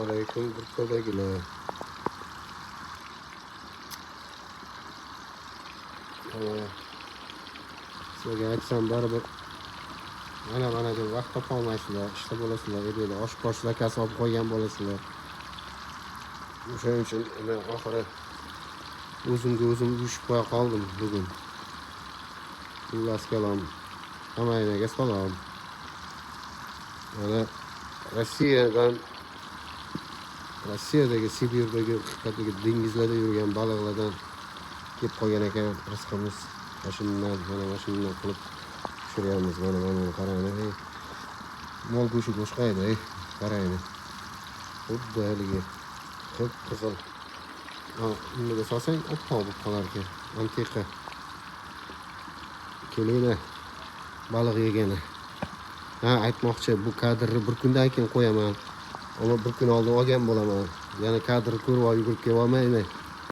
Alaykum Bursadagilar. Sizlarga aytsam baribir mana deb vaqt topolmaysizlar, ishda bo'lasizlar, uyda oshposh zakasi olib qo'ygan bo'lasizlar. O'shaning uchun men oxiri o'zimga o'zim uyushib qo'ya qoldim bugun. Xullas kalom, hammanglarga salom. Mana Rossiyadagi Sibirdagi haqiqatdagi dengizlarda yurgan baliqlardan kelib qolgan ekan rizqimiz. Mana shundan qilib pishiramiz. Mana qarang. Mol go'shti boshqaydi, qarang. Xuddi haligi qip-qizil. Unga solsang oppoq bo'lib qolar ekan. Antiqa. Kelinglar, baliq yegani. Aytmoqchi, bu kadrni bir kundan keyin qo'yaman. Ama bir kun oldin olgan bo'laman. Yana kadrni ko'rib yugurib kelolmayman.